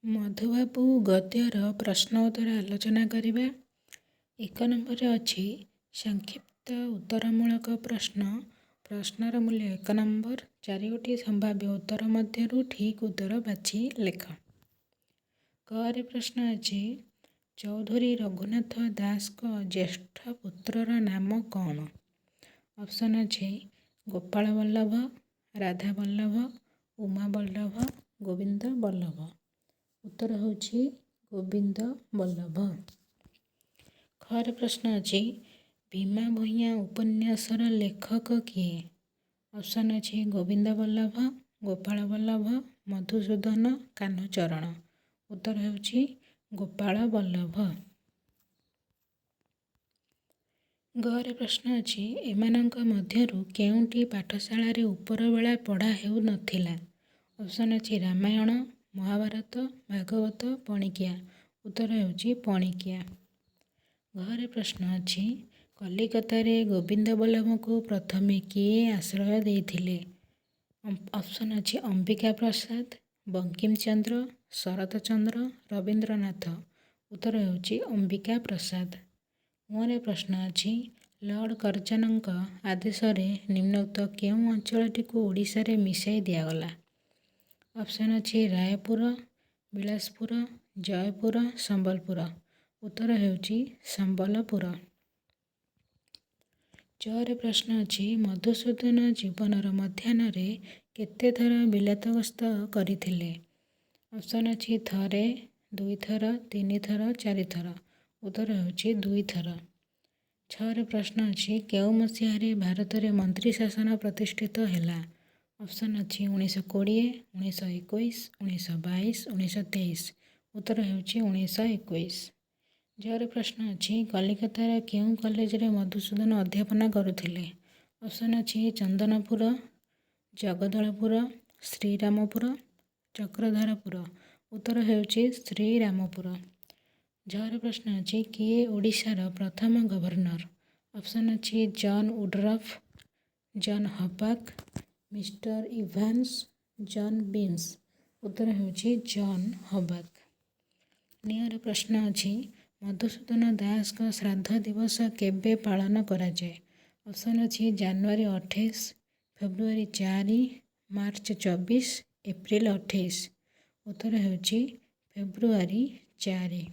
ମଧୁବାବୁ ଗଦ୍ୟର ପ୍ରଶ୍ନ ଉତ୍ତର ଆଲୋଚନା କରିବା। 1 ନମ୍ବରରେ ଅଛି ସଂକ୍ଷିପ୍ତ ଉତ୍ତରମୂଳକ ପ୍ରଶ୍ନ। ପ୍ରଶ୍ନର ମୂଲ୍ୟ 1 ନମ୍ବର। 4ଗୋଟି ସମ୍ଭାବ୍ୟ ଉତ୍ତର ମଧ୍ୟରୁ ଠିକ୍ ଉତ୍ତର ବାଛି ଲେଖ। କରେ ପ୍ରଶ୍ନ ଅଛି ଚୌଧୁରୀ ରଘୁନାଥ ଦାସଙ୍କ ଜ୍ୟେଷ୍ଠ ପୁତ୍ରର ନାମ କ'ଣ? ଅପସନ୍ ଅଛି ଗୋପାଳ ବଲ୍ଲଭ, ରାଧା ବଲ୍ଲଭ, ଉମା ବଲ୍ଲଭ, ଗୋବିନ୍ଦ ବଲ୍ଲଭ। ଉତ୍ତର ହେଉଛି ଗୋବିନ୍ଦ ବଲ୍ଲଭ। ଖରେ ପ୍ରଶ୍ନ ଅଛି ଭୀମା ଭୂୟାଁ ଉପନ୍ୟାସର ଲେଖକ କିଏ? ଅପସନ୍ ଅଛି ଗୋବିନ୍ଦ ବଲ୍ଲଭ, ଗୋପାଳ ବଲ୍ଲଭ, ମଧୁସୂଦନ, କାହ୍ନୁଚରଣ। ଉତ୍ତର ହେଉଛି ଗୋପାଳ ବଲ୍ଲଭ। ଗରେ ପ୍ରଶ୍ନ ଅଛି ଏମାନଙ୍କ ମଧ୍ୟରୁ କେଉଁଟି ପାଠଶାଳାରେ ଉପରବେଳା ପଢ଼ା ହେଉନଥିଲା? ଅପସନ୍ ଅଛି ରାମାୟଣ, ମହାଭାରତ, ଭାଗବତ, ପଣିକିଆ। ଉତ୍ତର ହେଉଛି ପଣିକିଆ। ଘରେ ପ୍ରଶ୍ନ ଅଛି କଲିକତାରେ ଗୋବିନ୍ଦ ବଲ୍ଲଭଙ୍କୁ ପ୍ରଥମେ କିଏ ଆଶ୍ରୟ ଦେଇଥିଲେ? ଅପସନ୍ ଅଛି ଅମ୍ବିକା ପ୍ରସାଦ, ବଙ୍କିମଚନ୍ଦ୍ର, ଶରତଚନ୍ଦ୍ର, ରବୀନ୍ଦ୍ରନାଥ। ଉତ୍ତର ହେଉଛି ଅମ୍ବିକା ପ୍ରସାଦ। ମୁହଁରେ ପ୍ରଶ୍ନ ଅଛି ଲର୍ଡ଼ କର୍ଜନଙ୍କ ଆଦେଶରେ ନିମ୍ନୋକ୍ତ କେଉଁ ଅଞ୍ଚଳଟିକୁ ଓଡ଼ିଶାରେ ମିଶାଇ ଦିଆଗଲା? ଅପସନ୍ ଅଛି ରାୟପୁର, ବିଳାସପୁର, ଜୟପୁର, ସମ୍ବଲପୁର। ଉତ୍ତର ହେଉଛି ସମ୍ବଲପୁର। ଚରେ ପ୍ରଶ୍ନ ଅଛି ମଧୁସୂଦନ ଜୀବନର ମଧ୍ୟାହ୍ନରେ କେତେଥର ବିଲାତ ଗସ୍ତ କରିଥିଲେ? ଅପସନ୍ ଅଛି ଥରେ, 2 ଥର, 3 ଥର, 4 ଥର। ଉତ୍ତର ହେଉଛି 2 ଥର। ଛରେ ପ୍ରଶ୍ନ ଅଛି କେଉଁ ମସିହାରେ ଭାରତରେ ମନ୍ତ୍ରୀ ଶାସନ ପ୍ରତିଷ୍ଠିତ ହେଲା? ଅପସନ୍ ଅଛି 1920, 1921, 1922, 1923। ଉତ୍ତର ହେଉଛି 1921। ଜରେ ପ୍ରଶ୍ନ ଅଛି କଲିକତାର କେଉଁ କଲେଜରେ ମଧୁସୂଦନ ଅଧ୍ୟାପନା କରୁଥିଲେ? ଅପସନ୍ ଅଛି ଚନ୍ଦନପୁର, ଜଗଦଳପୁର, ଶ୍ରୀରାମପୁର, ଚକ୍ରଧରପୁର। ଉତ୍ତର ହେଉଛି ଶ୍ରୀରାମପୁର। ଝରେ ପ୍ରଶ୍ନ ଅଛି କିଏ ଓଡ଼ିଶାର ପ୍ରଥମ ଗଭର୍ଣ୍ଣର? ଅପସନ୍ ଅଛି ଜନ୍ ଉଡ୍ରଫ୍, ଜନ୍ ହପାକ୍, ମିଷ୍ଟର ଇଭାନ୍ସ, ଜନ୍ ବିନ୍ସ। ଉତ୍ତର ହେଉଛି ଜନ୍ ହପାକ୍। ନିଅରେ ପ୍ରଶ୍ନ ଅଛି ମଧୁସୂଦନ ଦାସଙ୍କ ଶ୍ରାଦ୍ଧ ଦିବସ କେବେ ପାଳନ କରାଯାଏ? ଅପସନ୍ ଅଛି ଜାନୁଆରୀ 28, ଫେବୃଆରୀ 4, ମାର୍ଚ୍ଚ 24, ଏପ୍ରିଲ 28। ଉତ୍ତର ହେଉଛି ଫେବୃଆରୀ 4।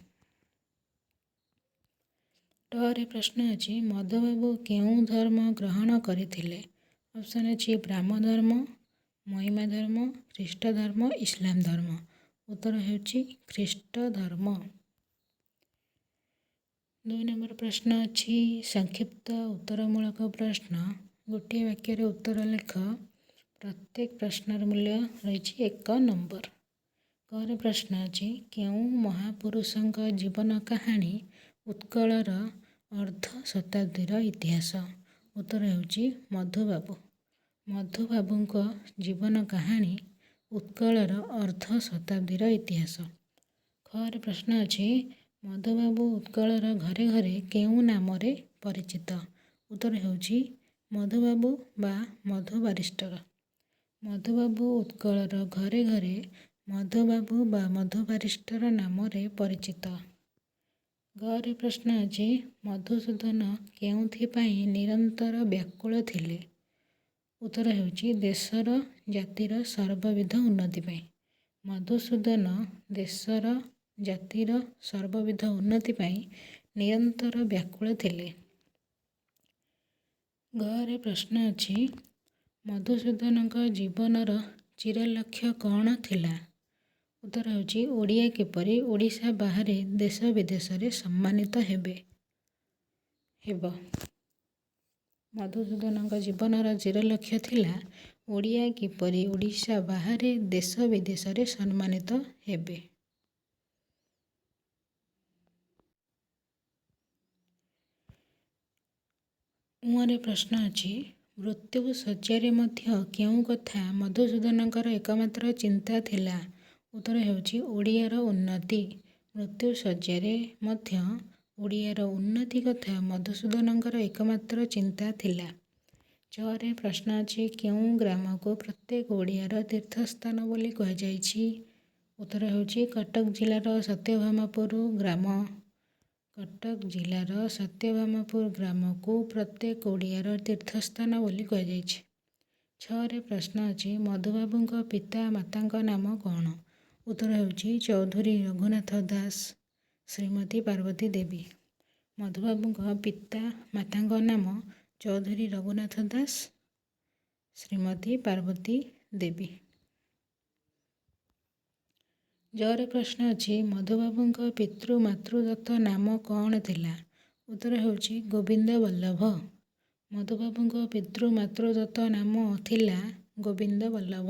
ଟରେ ପ୍ରଶ୍ନ ଅଛି ମଧୁବାବୁ କେଉଁ ଧର୍ମ ଗ୍ରହଣ କରିଥିଲେ? ଅପସନ୍ ଅଛି ବ୍ରାହ୍ମ ଧର୍ମ, ମହିମା ଧର୍ମ, ଖ୍ରୀଷ୍ଟ ଧର୍ମ, ଇସଲାମ ଧର୍ମ। ଉତ୍ତର ହେଉଛି ଖ୍ରୀଷ୍ଟ ଧର୍ମ। 2 ନମ୍ବର ପ୍ରଶ୍ନ ଅଛି ସଂକ୍ଷିପ୍ତ ଉତ୍ତରମୂଳକ ପ୍ରଶ୍ନ। ଗୋଟିଏ ବାକ୍ୟରେ ଉତ୍ତର ଲେଖ। ପ୍ରତ୍ୟେକ ପ୍ରଶ୍ନର ମୂଲ୍ୟ ରହିଛି 1 ନମ୍ବର। କରେ ପ୍ରଶ୍ନ ଅଛି କେଉଁ ମହାପୁରୁଷଙ୍କ ଜୀବନ କାହାଣୀ ଉତ୍କଳର ଅର୍ଦ୍ଧ ଶତାବ୍ଦୀର ଇତିହାସ? ଉତ୍ତର ହେଉଛି ମଧୁବାବୁ। ମଧୁବାବୁଙ୍କ ଜୀବନ କାହାଣୀ ଉତ୍କଳର ଅର୍ଦ୍ଧ ଶତାବ୍ଦୀର ଇତିହାସ। ଖରେ ପ୍ରଶ୍ନ ଅଛି ମଧୁବାବୁ ଉତ୍କଳର ଘରେ ଘରେ କେଉଁ ନାମରେ ପରିଚିତ? ଉତ୍ତର ହେଉଛି ମଧୁବାବୁ ବା ମଧୁ ବାରିଷ୍ଟର। ମଧୁବାବୁ ଉତ୍କଳର ଘରେ ଘରେ ମଧୁବାବୁ ବା ମଧୁ ବାରିଷ୍ଟର ନାମରେ ପରିଚିତ। ଗରେ ପ୍ରଶ୍ନ ଅଛି ମଧୁସୂଦନ କେଉଁଥିପାଇଁ ନିରନ୍ତର ବ୍ୟାକୁଳ ଥିଲେ? ଉତ୍ତର ହେଉଛି ଦେଶର ଜାତିର ସର୍ବବିଧ ଉନ୍ନତି ପାଇଁ। ମଧୁସୂଦନ ଦେଶର ଜାତିର ସର୍ବବିଧ ଉନ୍ନତି ପାଇଁ ନିରନ୍ତର ବ୍ୟାକୁଳ ଥିଲେ। ଗରେ ପ୍ରଶ୍ନ ଅଛି ମଧୁସୂଦନଙ୍କ ଜୀବନର ଚିରଲକ୍ଷ୍ୟ କ'ଣ ଥିଲା? ଉତ୍ତର ହେଉଛି ଓଡ଼ିଆ କିପରି ଓଡ଼ିଶା ବାହାରେ ଦେଶ ବିଦେଶରେ ସମ୍ମାନିତ ହେବ। ମଧୁସୂଦନଙ୍କ ଜୀବନର ଚିରଲକ୍ଷ୍ୟ ଥିଲା ଓଡ଼ିଆ କିପରି ଓଡ଼ିଶା ବାହାରେ ଦେଶ ବିଦେଶରେ ସମ୍ମାନିତ ହେବେ। ମୁହଁରେ ପ୍ରଶ୍ନ ଅଛି ମୃତ୍ୟୁ ଶଯ୍ୟାରେ ମଧ୍ୟ କେଉଁ କଥା ମଧୁସୂଦନଙ୍କର ଏକମାତ୍ର ଚିନ୍ତା ଥିଲା? ଉତ୍ତର ହେଉଛି ଓଡ଼ିଆର ଉନ୍ନତି। ମୃତ୍ୟୁ ଶଯ୍ୟାରେ ମଧ୍ୟ ଓଡ଼ିଆର ଉନ୍ନତି କଥା ମଧୁସୂଦନଙ୍କର ଏକମାତ୍ର ଚିନ୍ତା ଥିଲା। ଚରେ ପ୍ରଶ୍ନ ଅଛି କେଉଁ ଗ୍ରାମକୁ ପ୍ରତ୍ୟେକ ଓଡ଼ିଆର ତୀର୍ଥସ୍ଥାନ ବୋଲି କୁହାଯାଇଛି? ଉତ୍ତର ହେଉଛି କଟକ ଜିଲ୍ଲାର ସତ୍ୟଭାମାପୁର ଗ୍ରାମ। କଟକ ଜିଲ୍ଲାର ସତ୍ୟଭାମାପୁର ଗ୍ରାମକୁ ପ୍ରତ୍ୟେକ ଓଡ଼ିଆର ତୀର୍ଥସ୍ଥାନ ବୋଲି କୁହାଯାଇଛି। 6ରେ ପ୍ରଶ୍ନ ଅଛି ମଧୁବାବୁଙ୍କ ପିତା ମାତାଙ୍କ ନାମ କ'ଣ? ଉତ୍ତର ହେଉଛି ଚୌଧୁରୀ ରଘୁନାଥ ଦାସ, ଶ୍ରୀମତୀ ପାର୍ବତୀ ଦେବୀ। ମଧୁବାବୁଙ୍କ ପିତା ମାତାଙ୍କ ନାମ ଚୌଧୁରୀ ରଘୁନାଥ ଦାସ, ଶ୍ରୀମତୀ ପାର୍ବତୀ ଦେବୀ। 6ରେ ପ୍ରଶ୍ନ ଅଛି ମଧୁବାବୁଙ୍କ ପିତୃ ମାତୃଦତ୍ତ ନାମ କ'ଣ ଥିଲା? ଉତ୍ତର ହେଉଛି ଗୋବିନ୍ଦ ବଲ୍ଲଭ। ମଧୁବାବୁଙ୍କ ପିତୃ ମାତୃଦତ୍ତ ନାମ ଥିଲା ଗୋବିନ୍ଦ ବଲ୍ଲଭ।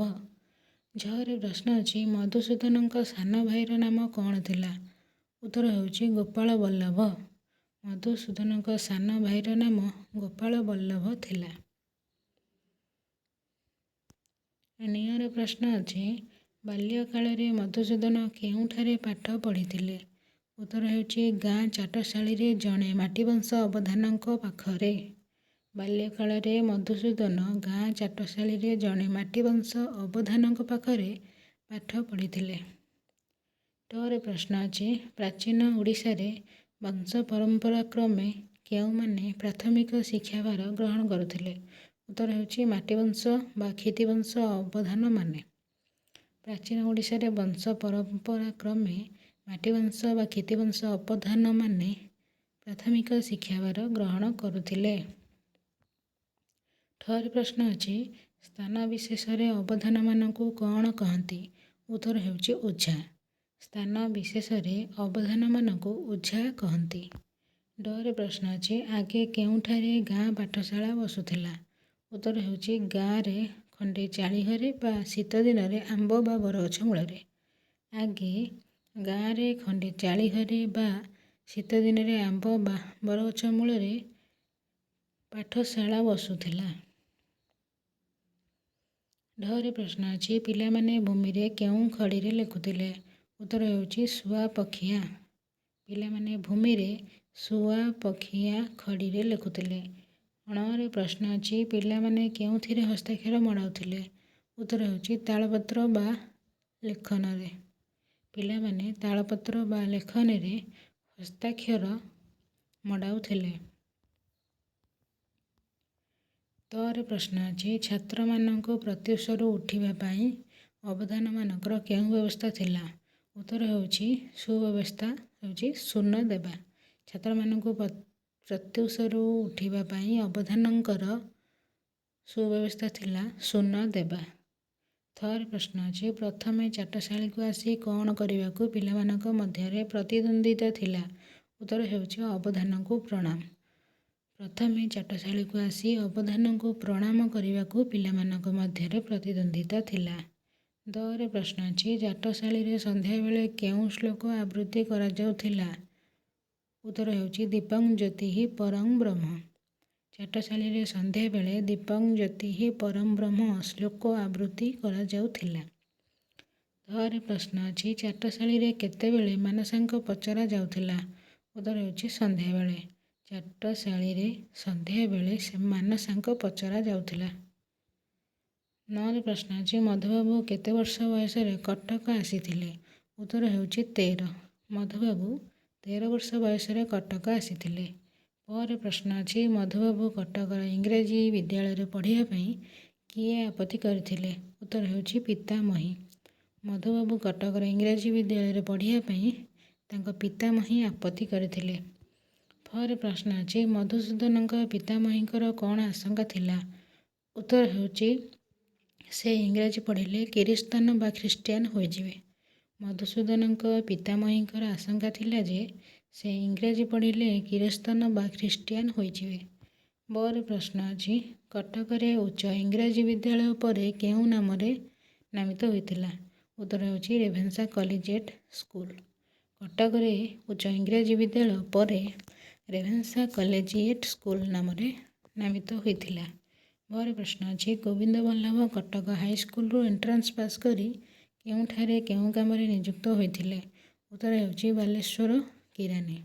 6ରେ ପ୍ରଶ୍ନ ଅଛି ମଧୁସୂଦନଙ୍କ ସାନ ଭାଇର ନାମ କ'ଣ ଥିଲା? ଉତ୍ତର ହେଉଛି ଗୋପାଳ ବଲ୍ଲଭ। ମଧୁସୂଦନଙ୍କ ସାନ ଭାଇର ନାମ ଗୋପାଳ ବଲ୍ଲଭ ଥିଲା। 9ରେ ପ୍ରଶ୍ନ ଅଛି ବାଲ୍ୟକାଳରେ ମଧୁସୂଦନ କେଉଁଠାରେ ପାଠ ପଢ଼ିଥିଲେ? ଉତ୍ତର ହେଉଛି ଗାଁ ଚାଟଶାଳୀରେ ଜଣେ ମାଟିବଂଶ ଅବଧାନଙ୍କ ପାଖରେ। ବାଲ୍ୟକାଳରେ ମଧୁସୂଦନ ଗାଁ ଚାଟଶାଳୀରେ ଜଣେ ମାଟିବଂଶ ଅବଧାନଙ୍କ ପାଖରେ ପାଠ ପଢ଼ିଥିଲେ। 10ରେ ପ୍ରଶ୍ନ ଅଛି ପ୍ରାଚୀନ ଓଡ଼ିଶାରେ ବଂଶ ପରମ୍ପରା କ୍ରମେ କେଉଁମାନେ ପ୍ରାଥମିକ ଶିକ୍ଷାଭାର ଗ୍ରହଣ କରୁଥିଲେ? ଉତ୍ତର ହେଉଛି ମାଟିବଂଶ ବା କ୍ଷିତିବଂଶ ଅବଧାନମାନେ। ପ୍ରାଚୀନ ଓଡ଼ିଶାରେ ବଂଶ ପରମ୍ପରା କ୍ରମେ ମାଟିବଂଶ ବା କ୍ଷିତିବଂଶ ଅବଧାନମାନେ ପ୍ରାଥମିକ ଶିକ୍ଷାଭାର ଗ୍ରହଣ କରୁଥିଲେ। 18ରେ ପ୍ରଶ୍ନ ଅଛି ସ୍ଥାନ ବିଶେଷରେ ଅବଧାନମାନଙ୍କୁ କ'ଣ କହନ୍ତି? ଉତ୍ତର ହେଉଛି ଓଝା। ସ୍ଥାନ ବିଶେଷରେ ଅବଧାନମାନଙ୍କୁ ଓଝା କହନ୍ତି। 19ରେ ପ୍ରଶ୍ନ ଅଛି ଆଗେ କେଉଁଠାରେ ଗାଁ ପାଠଶାଳା ବସୁଥିଲା? ଉତ୍ତର ହେଉଛି ଗାଁରେ ଖଣ୍ଡେ ଚାଳି ଘରେ ବା ଶୀତ ଦିନରେ ଆମ୍ବ ବା ବରଗଛ ମୂଳରେ। ଆଗେ ଗାଁରେ ଖଣ୍ଡେ ଚାଳି ଘରେ ବା ଶୀତ ଦିନରେ ଆମ୍ବ ବା ବରଗଛ ମୂଳରେ ପାଠଶାଳା ବସୁଥିଲା। 20ରେ ପ୍ରଶ୍ନ ଅଛି ପିଲାମାନେ ଭୂମିରେ କେଉଁ ଖଡ଼ିରେ ଲେଖୁଥିଲେ? ଉତ୍ତର ହେଉଛି ଶୁଆପଖିଆ। ପିଲାମାନେ ଭୂମିରେ ଶୁଆପଖିଆ ଖଡ଼ିରେ ଲେଖୁଥିଲେ। 21ରେ ପ୍ରଶ୍ନ ଅଛି ପିଲାମାନେ କେଉଁଥିରେ ହସ୍ତାକ୍ଷର ମଡ଼ାଉଥିଲେ? ଉତ୍ତର ହେଉଛି ତାଳପତ୍ର ବା ଲେଖନରେ। ପିଲାମାନେ ତାଳପତ୍ର ବା ଲେଖନରେ ହସ୍ତାକ୍ଷର ମଡ଼ାଉଥିଲେ। 22ରେ ପ୍ରଶ୍ନ ଅଛି ଛାତ୍ରମାନଙ୍କୁ ପ୍ରତ୍ୟୁଷରୁ ଉଠିବା ପାଇଁ ଅବଧାନମାନଙ୍କର କେଉଁ ବ୍ୟବସ୍ଥା ଥିଲା? ଉତ୍ତର ହେଉଛି ସୁବ୍ୟବସ୍ଥା ହେଉଛି ଶୂନ ଦେବା। ଛାତ୍ରମାନଙ୍କୁ ପ୍ରତ୍ୟୁଷରୁ ଉଠିବା ପାଇଁ ଅବଧାନଙ୍କର ସୁବ୍ୟବସ୍ଥା ଥିଲା ଶୂନ ଦେବା। 23ରେ ପ୍ରଶ୍ନ ଅଛି ପ୍ରଥମେ ଚାଟଶାଳୀକୁ ଆସି କ'ଣ କରିବାକୁ ପିଲାମାନଙ୍କ ମଧ୍ୟରେ ପ୍ରତିଦ୍ୱନ୍ଦ୍ୱିତା ଥିଲା? ଉତ୍ତର ହେଉଛି ଅବଧାନଙ୍କୁ ପ୍ରଣାମ। ପ୍ରଥମେ ଚାଟଶାଳୀକୁ ଆସି ଅବଧାନଙ୍କୁ ପ୍ରଣାମ କରିବାକୁ ପିଲାମାନଙ୍କ ମଧ୍ୟରେ ପ୍ରତିଦ୍ୱନ୍ଦ୍ୱିତା ଥିଲା। 10ରେ ପ୍ରଶ୍ନ ଅଛି ଚାଟଶାଳୀରେ ସନ୍ଧ୍ୟାବେଳେ କେଉଁ ଶ୍ଲୋକ ଆବୃତ୍ତି କରାଯାଉଥିଲା? ଉତ୍ତର ହେଉଛି ଦୀପଂ ଜ୍ୟୋତିଃ ପରଂ ବ୍ରହ୍ମ। ଚାଟଶାଳୀରେ ସନ୍ଧ୍ୟାବେଳେ ଦୀପଂ ଜ୍ୟୋତିଃ ପରଂ ବ୍ରହ୍ମ ଶ୍ଲୋକ ଆବୃତ୍ତି କରାଯାଉଥିଲା। 10ରେ ପ୍ରଶ୍ନ ଅଛି ଚାଟଶାଳୀରେ କେତେବେଳେ ମାନସାଙ୍କ ପଚରା ଯାଉଥିଲା? ଉତ୍ତର ହେଉଛି ସନ୍ଧ୍ୟାବେଳେ। ଚାଟଶାଳୀରେ ସନ୍ଧ୍ୟାବେଳେ ମାନସାଙ୍କ ପଚରା ଯାଉଥିଲା। 9ରେ ପ୍ରଶ୍ନ ଅଛି ମଧୁବାବୁ କେତେ ବର୍ଷ ବୟସରେ କଟକ ଆସିଥିଲେ? ଉତ୍ତର ହେଉଛି 13। ମଧୁବାବୁ 13 ବର୍ଷ ବୟସରେ କଟକ ଆସିଥିଲେ। ପରେ ପ୍ରଶ୍ନ ଅଛି ମଧୁବାବୁ କଟକର ଇଂରାଜୀ ବିଦ୍ୟାଳୟରେ ପଢ଼ିବା ପାଇଁ କିଏ ଆପତ୍ତି କରିଥିଲେ? ଉତ୍ତର ହେଉଛି ପିତାମହୀ। ମଧୁବାବୁ କଟକର ଇଂରାଜୀ ବିଦ୍ୟାଳୟରେ ପଢ଼ିବା ପାଇଁ ତାଙ୍କ ପିତାମହୀ ଆପତ୍ତି କରିଥିଲେ। ପରେ ପ୍ରଶ୍ନ ଅଛି ମଧୁସୂଦନଙ୍କ ପିତାମହୀଙ୍କର କ'ଣ ଆଶଙ୍କା ଥିଲା? ଉତ୍ତର ହେଉଛି ସେ ଇଂରାଜୀ ପଢ଼ିଲେ କିରସ୍ତାନ ବା ଖ୍ରୀଷ୍ଟିଆନ ହୋଇଯିବେ। ମଧୁସୂଦନଙ୍କ ପିତାମହୀଙ୍କର ଆଶଙ୍କା ଥିଲା ଯେ ସେ ଇଂରାଜୀ ପଢ଼ିଲେ କିରସ୍ତାନ ବା ଖ୍ରୀଷ୍ଟିଆନ ହୋଇଯିବେ। ପରେ ପ୍ରଶ୍ନ ଅଛି କଟକରେ ଉଚ୍ଚ ଇଂରାଜୀ ବିଦ୍ୟାଳୟ ପରେ କେଉଁ ନାମରେ ନାମିତ ହୋଇଥିଲା? ଉତ୍ତର ହେଉଛି ରେଭେନ୍ସା କଲିଜିଏଟ୍ ସ୍କୁଲ। କଟକରେ ଉଚ୍ଚ ଇଂରାଜୀ ବିଦ୍ୟାଳୟ ପରେ ରେଭେନ୍ସା କଲେଜିଏଟ୍ ସ୍କୁଲ ନାମରେ ନାମିତ ହୋଇଥିଲା। ପରେ ପ୍ରଶ୍ନ ଅଛି ଗୋବିନ୍ଦ ବଲ୍ଲଭ କଟକ ହାଇସ୍କୁଲରୁ ଏଣ୍ଟ୍ରାନ୍ସ ପାସ୍ କରି କେଉଁଠାରେ କେଉଁ କାମରେ ନିଯୁକ୍ତ ହୋଇଥିଲେ? ଉତ୍ତର ହେଉଛି ବାଲେଶ୍ୱର କିରାନୀ।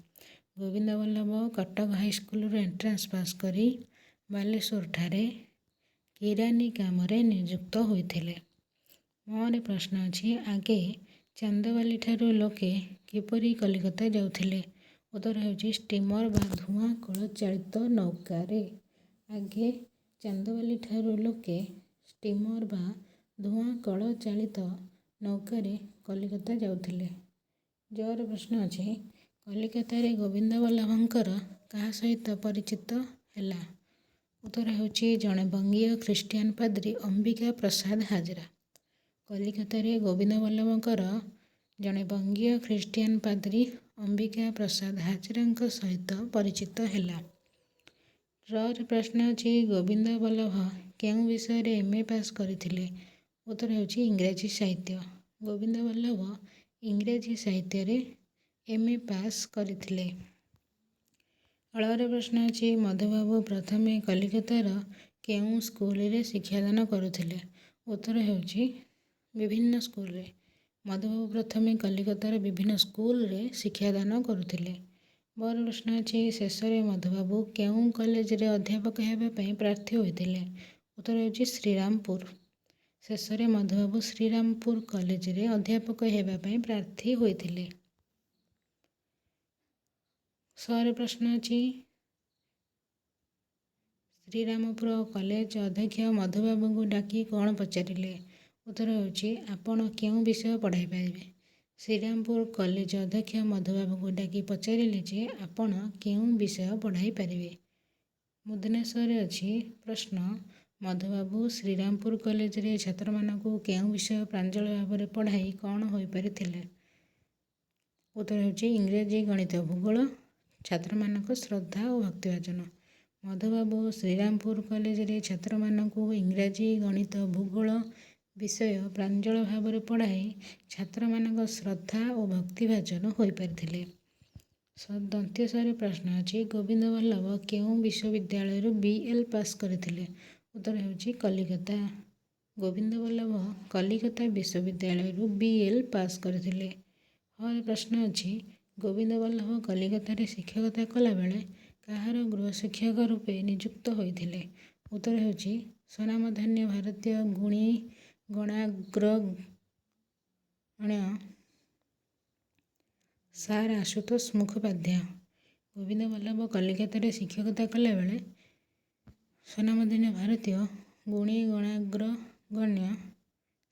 ଗୋବିନ୍ଦ ବଲ୍ଲଭ କଟକ ହାଇସ୍କୁଲରୁ ଏଣ୍ଟ୍ରାନ୍ସ ପାସ୍ କରି ବାଲେଶ୍ୱରଠାରେ କିରାନୀ କାମରେ ନିଯୁକ୍ତ ହୋଇଥିଲେ। ମୋରେ ପ୍ରଶ୍ନ ଅଛି ଆଗେ ଚାନ୍ଦବାଲିଠାରୁ ଲୋକେ କିପରି କଲିକତା ଯାଉଥିଲେ? ଉତ୍ତର ହେଉଛି ଷ୍ଟିମର ବା ଧୂଆଁ କଳ ଚାଳିତ ନୌକାରେ। ଆଗେ ଚାନ୍ଦବାଲିଠାରୁ ଲୋକେ ଷ୍ଟିମର ବା ଧୂଆଁ କଳ ଚାଳିତ ନୌକାରେ କଲିକତା ଯାଉଥିଲେ। ଜର ପ୍ରଶ୍ନ ଅଛି, କଲିକତାରେ ଗୋବିନ୍ଦ ବଲ୍ଲଭଙ୍କର କାହା ସହିତ ପରିଚିତ ହେଲା? ଉତ୍ତର ହେଉଛି ଜଣେ ବଙ୍ଗୀୟ ଖ୍ରୀଷ୍ଟିଆନ ପାଦ୍ରୀ ଅମ୍ବିକା ପ୍ରସାଦ ହାଜରା। କଲିକତାରେ ଗୋବିନ୍ଦ ବଲ୍ଲଭଙ୍କର ଜଣେ ବଙ୍ଗୀୟ ଖ୍ରୀଷ୍ଟିଆନ ପାଦ୍ରୀ ଅମ୍ବିକା ପ୍ରସାଦ ହାଜରାଙ୍କ ସହିତ ପରିଚିତ ହେଲା। ର ପ୍ରଶ୍ନ ଅଛି, ଗୋବିନ୍ଦ ବଲ୍ଲଭ କେଉଁ ବିଷୟରେ MA ପାସ୍ କରିଥିଲେ? ଉତ୍ତର ହେଉଛି ଇଂରାଜୀ ସାହିତ୍ୟ। ଗୋବିନ୍ଦ ବଲ୍ଲଭ ଇଂରାଜୀ ସାହିତ୍ୟରେ MA ପାସ୍ କରିଥିଲେ। ର ପ୍ରଶ୍ନ ଅଛି, ମଧୁବାବୁ ପ୍ରଥମେ କଲିକତାର କେଉଁ ସ୍କୁଲରେ ଶିକ୍ଷାଦାନ କରୁଥିଲେ? ଉତ୍ତର ହେଉଛି ବିଭିନ୍ନ ସ୍କୁଲରେ। ମଧୁବାବୁ ପ୍ରଥମେ କଲିକତାର ବିଭିନ୍ନ ସ୍କୁଲରେ ଶିକ୍ଷାଦାନ କରୁଥିଲେ। ର ପ୍ରଶ୍ନ ଅଛି, ଶେଷରେ ମଧୁବାବୁ କେଉଁ କଲେଜରେ ଅଧ୍ୟାପକ ହେବା ପାଇଁ ପ୍ରାର୍ଥୀ ହୋଇଥିଲେ? ଉତ୍ତର ହେଉଛି ଶ୍ରୀରାମପୁର। ଶେଷରେ ମଧୁବାବୁ ଶ୍ରୀରାମପୁର କଲେଜରେ ଅଧ୍ୟାପକ ହେବା ପାଇଁ ପ୍ରାର୍ଥୀ ହୋଇଥିଲେ। ର ପ୍ରଶ୍ନ ଅଛି, ଶ୍ରୀରାମପୁର କଲେଜ ଅଧ୍ୟକ୍ଷ ମଧୁବାବୁଙ୍କୁ ଡାକି କ'ଣ ପଚାରିଲେ? ଉତ୍ତର ହେଉଛି ଆପଣ କେଉଁ ବିଷୟ ପଢ଼ାଇ ପାରିବେ? ଶ୍ରୀରାମପୁର କଲେଜ ଅଧ୍ୟକ୍ଷ ମଧୁବାବୁଙ୍କୁ ଡାକି ପଚାରିଲେ ଯେ ଆପଣ କେଉଁ ବିଷୟ ପଢ଼ାଇ ପାରିବେ? ମୁଦ୍ରଣେଶ୍ୱରରେ ଅଛି ପ୍ରଶ୍ନ, ମଧୁବାବୁ ଶ୍ରୀରାମପୁର କଲେଜରେ ଛାତ୍ରମାନଙ୍କୁ କେଉଁ ବିଷୟ ପ୍ରାଞ୍ଜଳ ଭାବରେ ପଢ଼ାଇ କ'ଣ ହୋଇପାରିଥିଲେ? ଉତ୍ତର ହେଉଛି ଇଂରାଜୀ, ଗଣିତ, ଭୂଗୋଳ, ଛାତ୍ରମାନଙ୍କ ଶ୍ରଦ୍ଧା ଓ ଭକ୍ତିଭାଜନ। ମଧୁବାବୁ ଶ୍ରୀରାମପୁର କଲେଜରେ ଛାତ୍ରମାନଙ୍କୁ ଇଂରାଜୀ, ଗଣିତ, ଭୂଗୋଳ ବିଷୟ ପ୍ରାଞ୍ଜଳ ଭାବରେ ପଢ଼ାଇ ଛାତ୍ରମାନଙ୍କ ଶ୍ରଦ୍ଧା ଓ ଭକ୍ତିଭାଜନ ହୋଇପାରିଥିଲେ। ରେ ପ୍ରଶ୍ନ ଅଛି, ଗୋବିନ୍ଦ ବଲ୍ଲଭ କେଉଁ ବିଶ୍ୱବିଦ୍ୟାଳୟରୁ BL ପାସ୍ କରିଥିଲେ? ଉତ୍ତର ହେଉଛି କଲିକତା। ଗୋବିନ୍ଦ ବଲ୍ଲଭ କଲିକତା ବିଶ୍ୱବିଦ୍ୟାଳୟରୁ BL ପାସ୍ କରିଥିଲେ। ପ୍ରଶ୍ନ ଅଛି, ଗୋବିନ୍ଦ ବଲ୍ଲଭ କଲିକତାରେ ଶିକ୍ଷକତା କଲାବେଳେ କାହାର ଗୃହଶିକ୍ଷକ ରୂପେ ନିଯୁକ୍ତ ହୋଇଥିଲେ? ଉତ୍ତର ହେଉଛି ସ୍ୱନାମଧନ୍ୟ ଭାରତୀୟ ଗୁଣୀ ଗଣାଗ୍ରଗଣ୍ୟ ସାର୍ ଆଶୁତୋଷ ମୁଖୋପାଧ୍ୟାୟ। ଗୋବିନ୍ଦ ବଲ୍ଲଭ କଲିକତାରେ ଶିକ୍ଷକତା କଲାବେଳେ ସ୍ୱନାମଧନ୍ୟ ଭାରତୀୟ ଗୁଣୀ ଗଣାଗ୍ରଗଣ୍ୟ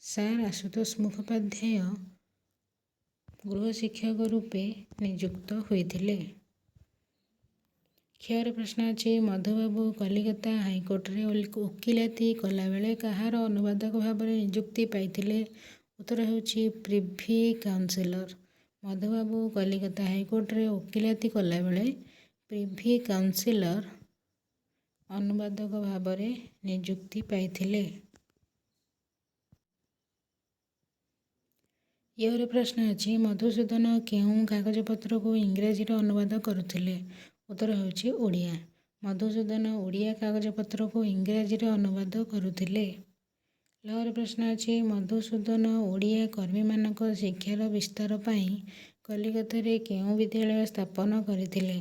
ସାର୍ ଆଶୁତୋଷ ମୁଖୋପାଧ୍ୟାୟ ଗୃହଶିକ୍ଷକ ରୂପେ ନିଯୁକ୍ତ ହୋଇଥିଲେ। ରେ ପ୍ରଶ୍ନ ଅଛି, ମଧୁବାବୁ କଲିକତା ହାଇକୋର୍ଟରେ ଓକିଲାତି କଲାବେଳେ କାହାର ଅନୁବାଦକ ଭାବରେ ନିଯୁକ୍ତି ପାଇଥିଲେ? ଉତ୍ତର ହେଉଛି ପ୍ରିଭି କାଉନସିଲର। ମଧୁବାବୁ କଲିକତା ହାଇକୋର୍ଟରେ ଓକିଲାତି କଲାବେଳେ ପ୍ରିଭି କାଉନସିଲର ଅନୁବାଦକ ଭାବରେ ନିଯୁକ୍ତି ପାଇଥିଲେ। ରେ ପ୍ରଶ୍ନ ଅଛି, ମଧୁସୂଦନ କେଉଁ କାଗଜପତ୍ରକୁ ଇଂରାଜୀରେ ଅନୁବାଦ କରୁଥିଲେ? ଉତ୍ତର ହେଉଛି ଓଡ଼ିଆ। ମଧୁସୂଦନ ଓଡ଼ିଆ କାଗଜପତ୍ରକୁ ଇଂରାଜୀରେ ଅନୁବାଦ କରୁଥିଲେ। ରେ ପ୍ରଶ୍ନ ଅଛି, ମଧୁସୂଦନ ଓଡ଼ିଆ କର୍ମୀମାନଙ୍କ ଶିକ୍ଷାର ବିସ୍ତାର ପାଇଁ କଲିକତାରେ କେଉଁ ବିଦ୍ୟାଳୟ ସ୍ଥାପନ କରିଥିଲେ?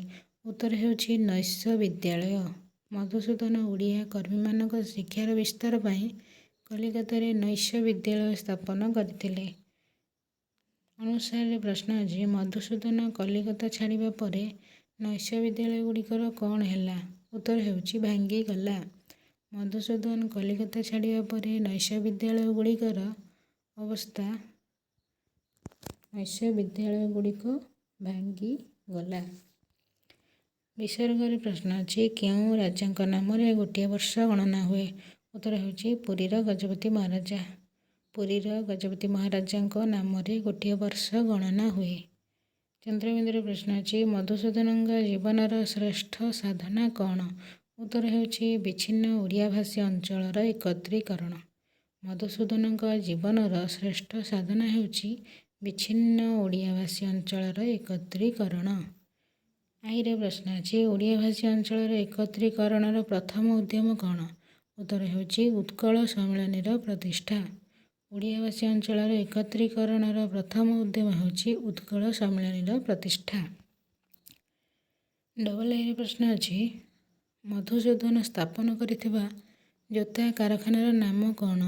ଉତ୍ତର ହେଉଛି ନୈଶ ବିଦ୍ୟାଳୟ। ମଧୁସୂଦନ ଓଡ଼ିଆ କର୍ମୀମାନଙ୍କ ଶିକ୍ଷାର ବିସ୍ତାର ପାଇଁ କଲିକତାରେ ନୈଶ ବିଦ୍ୟାଳୟ ସ୍ଥାପନ କରିଥିଲେ। ରେ ପ୍ରଶ୍ନ ଅଛି, ମଧୁସୂଦନ କଲିକତା ଛାଡ଼ିବା ପରେ ନୈଶ ବିଦ୍ୟାଳୟଗୁଡ଼ିକର କ'ଣ ହେଲା? ଉତ୍ତର ହେଉଛି ଭାଙ୍ଗିଗଲା। ମଧୁସୂଦନ କଲିକତା ଛାଡ଼ିବା ପରେ ନୈଶ ବିଦ୍ୟାଳୟଗୁଡ଼ିକର ଅବସ୍ଥା ନୈଶ ବିଦ୍ୟାଳୟଗୁଡ଼ିକ ଭାଙ୍ଗିଗଲା। ବିସର୍ଗରେ ପ୍ରଶ୍ନ ଅଛି, କେଉଁ ରାଜାଙ୍କ ନାମରେ ଗୋଟିଏ ବର୍ଷ ଗଣନା ହୁଏ? ଉତ୍ତର ହେଉଛି ପୁରୀର ଗଜପତି ମହାରାଜା। ପୁରୀର ଗଜପତି ମହାରାଜାଙ୍କ ନାମରେ ଗୋଟିଏ ବର୍ଷ ଗଣନା ହୁଏ। ଚନ୍ଦ୍ରବିନ୍ଦୁରେ ପ୍ରଶ୍ନ ଅଛି, ମଧୁସୂଦନଙ୍କ ଜୀବନର ଶ୍ରେଷ୍ଠ ସାଧନା କ'ଣ? ଉତ୍ତର ହେଉଛି ବିଚ୍ଛିନ୍ନ ଓଡ଼ିଆଭାଷୀ ଅଞ୍ଚଳର ଏକତ୍ରୀକରଣ। ମଧୁସୂଦନଙ୍କ ଜୀବନର ଶ୍ରେଷ୍ଠ ସାଧନା ହେଉଛି ବିଚ୍ଛିନ୍ନ ଓଡ଼ିଆଭାଷୀ ଅଞ୍ଚଳର ଏକତ୍ରୀକରଣ। ରେ ପ୍ରଶ୍ନ ଅଛି, ଓଡ଼ିଆଭାଷୀ ଅଞ୍ଚଳର ଏକତ୍ରୀକରଣର ପ୍ରଥମ ଉଦ୍ୟମ କ'ଣ? ଉତ୍ତର ହେଉଛି ଉତ୍କଳ ସମ୍ମିଳନୀର ପ୍ରତିଷ୍ଠା। ଓଡ଼ିଆଭାଷୀ ଅଞ୍ଚଳର ଏକତ୍ରୀକରଣର ପ୍ରଥମ ଉଦ୍ୟମ ହେଉଛି ଉତ୍କଳ ସମ୍ମିଳନୀର ପ୍ରତିଷ୍ଠା। ରେ ପ୍ରଶ୍ନ ଅଛି, ମଧୁସୂଦନ ସ୍ଥାପନ କରିଥିବା ଜୋତା କାରଖାନାର ନାମ କ'ଣ?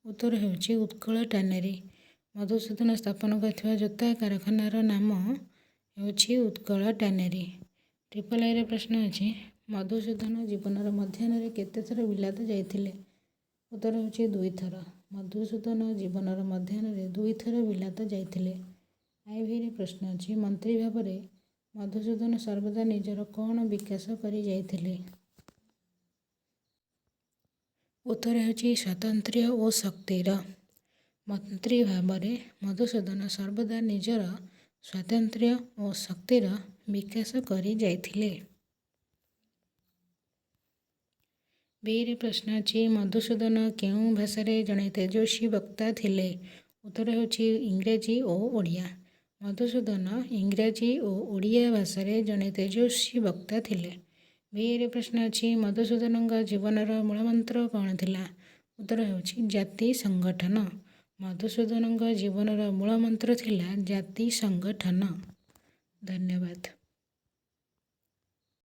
ଉତ୍ତର ହେଉଛି ଉତ୍କଳ ଟାନେରୀ। ମଧୁସୂଦନ ସ୍ଥାପନ କରିଥିବା ଜୋତା କାରଖାନାର ନାମ ହେଉଛି ଉତ୍କଳ ଟାନେରୀ। ଟ୍ରିପଲ୍ ଆଇରେ ପ୍ରଶ୍ନ ଅଛି, ମଧୁସୂଦନ ଜୀବନର ମଧ୍ୟାହ୍ନରେ କେତେଥର ବିଲାତ ଯାଇଥିଲେ? ଉତ୍ତର ହେଉଛି 2 ଥର। ମଧୁସୂଦନ ଜୀବନର ମଧ୍ୟାହ୍ନରେ 2 ଥର ବିଲାତ ଯାଇଥିଲେ। ଆଇଭିରେ ପ୍ରଶ୍ନ ଅଛି, ମନ୍ତ୍ରୀ ଭାବରେ ମଧୁସୂଦନ ସର୍ବଦା ନିଜର କ'ଣ ବିକାଶ କରି ଯାଇଥିଲେ? ଉତ୍ତର ହେଉଛି ସ୍ୱାତନ୍ତ୍ର୍ୟ ଓ ଶକ୍ତିର। ମନ୍ତ୍ରୀ ଭାବରେ ମଧୁସୂଦନ ସର୍ବଦା ନିଜର ସ୍ୱାତନ୍ତ୍ର୍ୟ ଓ ଶକ୍ତିର ବିକାଶ କରି ଯାଇଥିଲେ। ବିରେ ପ୍ରଶ୍ନ ଅଛି, ମଧୁସୂଦନ କେଉଁ ଭାଷାରେ ଜଣେ ତେଜସ୍ୱୀ ବକ୍ତା ଥିଲେ? ଉତ୍ତର ହେଉଛି ଇଂରାଜୀ ଓ ଓଡ଼ିଆ। ମଧୁସୂଦନ ଇଂରାଜୀ ଓ ଓଡ଼ିଆ ଭାଷାରେ ଜଣେ ତେଜସ୍ୱୀ ବକ୍ତା ଥିଲେ। ବିରେ ପ୍ରଶ୍ନ ଅଛି, ମଧୁସୂଦନଙ୍କ ଜୀବନର ମୂଳମନ୍ତ୍ର କ'ଣ ଥିଲା? ଉତ୍ତର ହେଉଛି ଜାତି ସଂଗଠନ। ମଧୁସୂଦନଙ୍କ ଜୀବନର ମୂଳମନ୍ତ୍ର ଥିଲା ଜାତି ସଂଗଠନ। ଧନ୍ୟବାଦ।